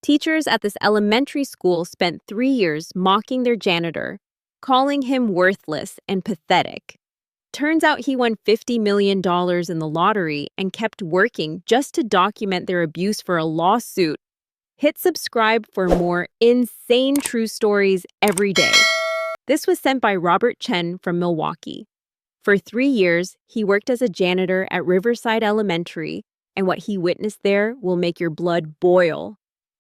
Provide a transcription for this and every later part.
Teachers at this elementary school spent 3 years mocking their janitor, calling him worthless and pathetic. Turns out he won $50 million in the lottery and kept working just to document their abuse for a lawsuit. Hit subscribe for more insane true stories every day. This was sent by Robert Chen from Milwaukee. For 3 years, he worked as a janitor at Riverside Elementary, and what he witnessed there will make your blood boil.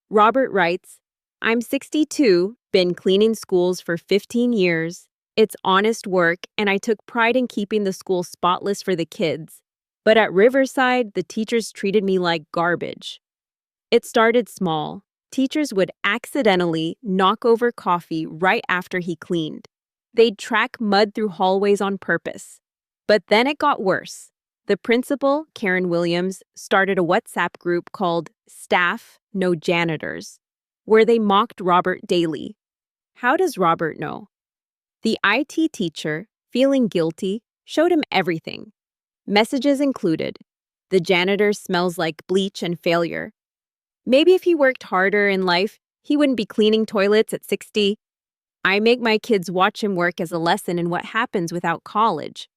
Robert writes, "I'm 62, been cleaning schools for 15 years. It's honest work, and I took pride in keeping the school spotless for the kids. But at Riverside, the teachers treated me like garbage." It started small. Teachers would accidentally knock over coffee right after he cleaned. They'd track mud through hallways on purpose. But then it got worse. The principal, Karen Williams, started a WhatsApp group called Staff No Janitors, where they mocked Robert daily. How does Robert know? The IT teacher, feeling guilty, showed him everything. Messages included, "The janitor smells like bleach and failure." "Maybe if he worked harder in life, he wouldn't be cleaning toilets at 60. "I make my kids watch him work as a lesson in what happens without college."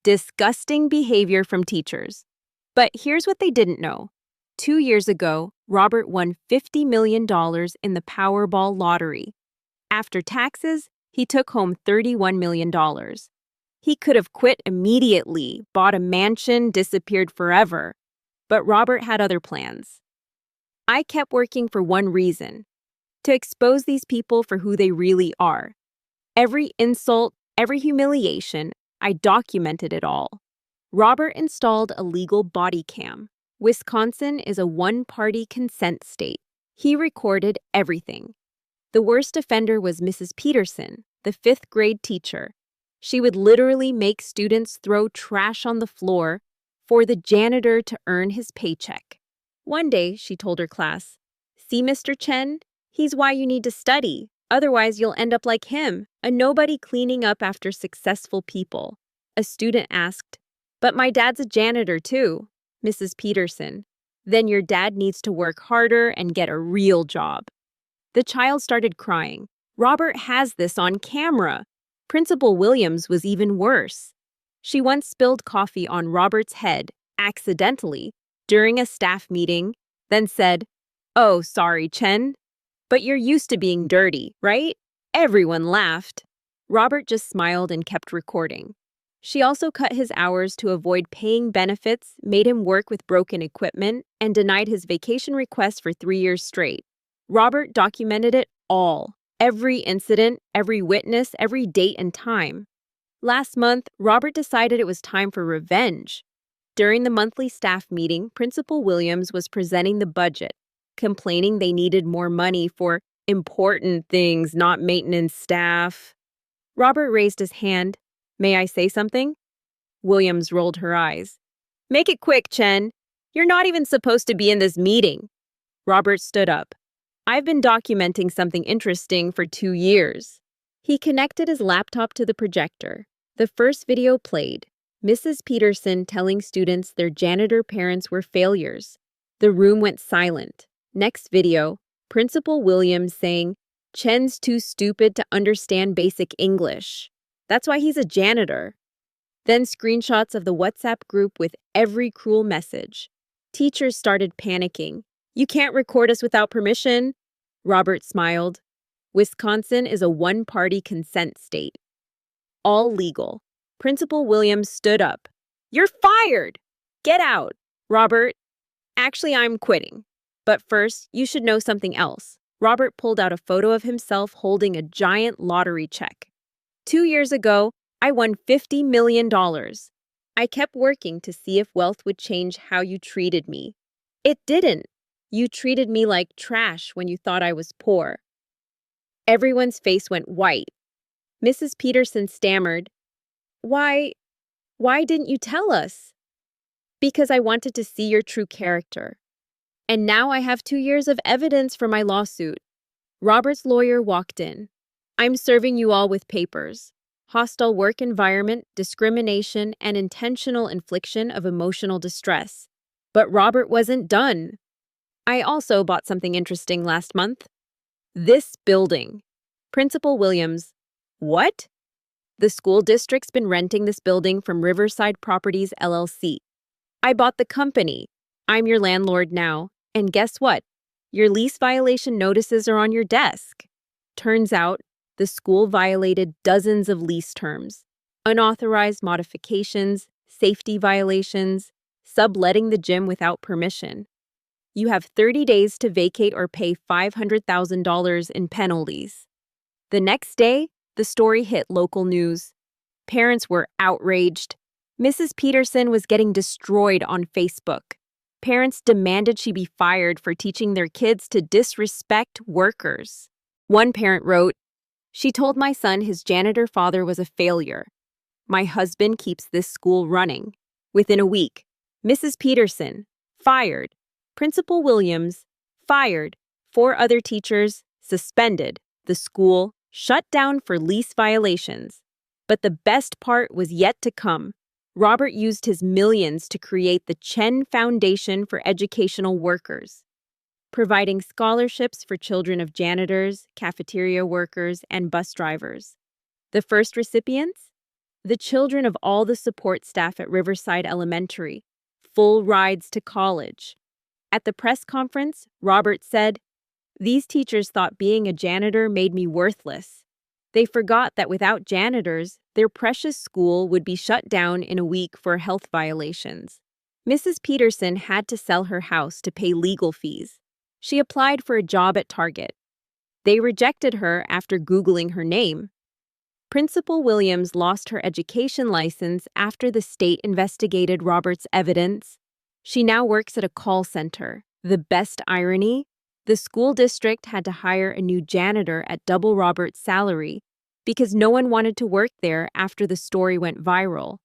Disgusting behavior from teachers. But here's what they didn't know. 2 years ago, Robert won $50 million in the Powerball lottery. After taxes, he took home $31 million. He could have quit immediately, bought a mansion, disappeared forever. But Robert had other plans. "I kept working for one reason, to expose these people for who they really are. Every insult, every humiliation, I documented it all." Robert installed a legal body cam. Wisconsin is a one-party consent state. He recorded everything. The worst offender was Mrs. Peterson, the fifth-grade teacher. She would literally make students throw trash on the floor for the janitor to earn his paycheck. One day, she told her class, "See, Mr. Chen? He's why you need to study. Otherwise, you'll end up like him, a nobody cleaning up after successful people." A student asked, "But my dad's a janitor too." Mrs. Peterson, "Then your dad needs to work harder and get a real job." The child started crying. Robert has this on camera. Principal Williams was even worse. She once spilled coffee on Robert's head, accidentally, during a staff meeting, then said, "Oh, sorry, Chen. But you're used to being dirty, right?" Everyone laughed. Robert just smiled and kept recording. She also cut his hours to avoid paying benefits, made him work with broken equipment, and denied his vacation request for 3 years straight. Robert documented it all. Every incident, every witness, every date and time. Last month, Robert decided it was time for revenge. During the monthly staff meeting, Principal Williams was presenting the budget, complaining they needed more money for important things, not maintenance staff. Robert raised his hand. "May I say something?" Williams rolled her eyes. "Make it quick, Chen. You're not even supposed to be in this meeting." Robert stood up. "I've been documenting something interesting for 2 years. He connected his laptop to the projector. The first video played. Mrs. Peterson telling students their janitor parents were failures. The room went silent. Next video, Principal Williams saying, "Chen's too stupid to understand basic English. That's why he's a janitor." Then screenshots of the WhatsApp group with every cruel message. Teachers started panicking. "You can't record us without permission." Robert smiled. Wisconsin is a one-party consent state. All legal. Principal Williams stood up. "You're fired! Get out!" "Robert, actually, I'm quitting. But first, you should know something else." Robert pulled out a photo of himself holding a giant lottery check. 2 years ago, I won $50 million. I kept working to see if wealth would change how you treated me. It didn't. You treated me like trash when you thought I was poor." Everyone's face went white. Mrs. Peterson stammered, Why didn't you tell us?" "Because I wanted to see your true character. And now I have 2 years of evidence for my lawsuit." Robert's lawyer walked in. "I'm serving you all with papers. Hostile work environment, discrimination, and intentional infliction of emotional distress." But Robert wasn't done. I also bought something interesting last month. This building. Principal Williams. What? The school district's been renting this building from Riverside Properties LLC. I bought the company. I'm your landlord now. And guess what? Your lease violation notices are on your desk. Turns out, the school violated dozens of lease terms. Unauthorized modifications, safety violations, subletting the gym without permission. You have 30 days to vacate or pay $500,000 in penalties. The next day, the story hit local news. Parents were outraged. Mrs. Peterson was getting destroyed on Facebook. Parents demanded she be fired for teaching their kids to disrespect workers. One parent wrote, "She told my son his janitor father was a failure. My husband keeps this school running." Within a week, Mrs. Peterson, fired. Principal Williams, fired. 4 other teachers, suspended. The school, shut down for lease violations. But the best part was yet to come. Robert used his millions to create the Chen Foundation for Educational Workers, providing scholarships for children of janitors, cafeteria workers, and bus drivers. The first recipients? The children of all the support staff at Riverside Elementary, full rides to college. At the press conference, Robert said, "These teachers thought being a janitor made me worthless. They forgot that without janitors, their precious school would be shut down in a week for health violations." Mrs. Peterson had to sell her house to pay legal fees. She applied for a job at Target. They rejected her after Googling her name. Principal Williams lost her education license after the state investigated Robert's evidence. She now works at a call center. The best irony? The school district had to hire a new janitor at double Robert's salary because no one wanted to work there after the story went viral.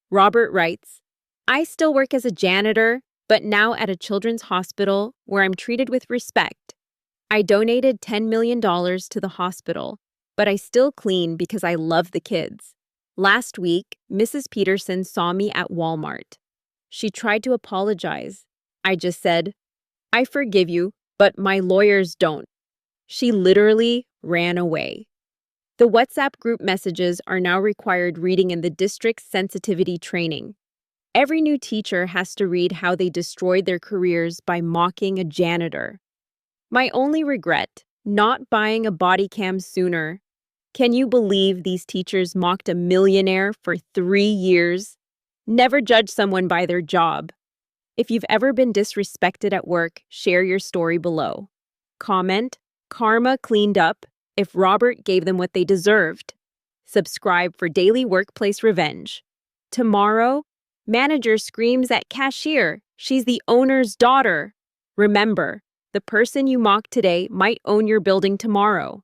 Robert writes, "I still work as a janitor, but now at a children's hospital where I'm treated with respect. I donated $10 million to the hospital, but I still clean because I love the kids." Last week, Mrs. Peterson saw me at Walmart. She tried to apologize. I just said, "I forgive you, but my lawyers don't." She literally ran away. The WhatsApp group messages are now required reading in the district's sensitivity training. Every new teacher has to read how they destroyed their careers by mocking a janitor. My only regret, not buying a body cam sooner. Can you believe these teachers mocked a millionaire for 3 years? Never judge someone by their job. If you've ever been disrespected at work, share your story below. Comment, "Karma cleaned up," if Robert gave them what they deserved. Subscribe for daily workplace revenge. Tomorrow, manager screams at cashier, she's the owner's daughter. Remember, the person you mock today might own your building tomorrow.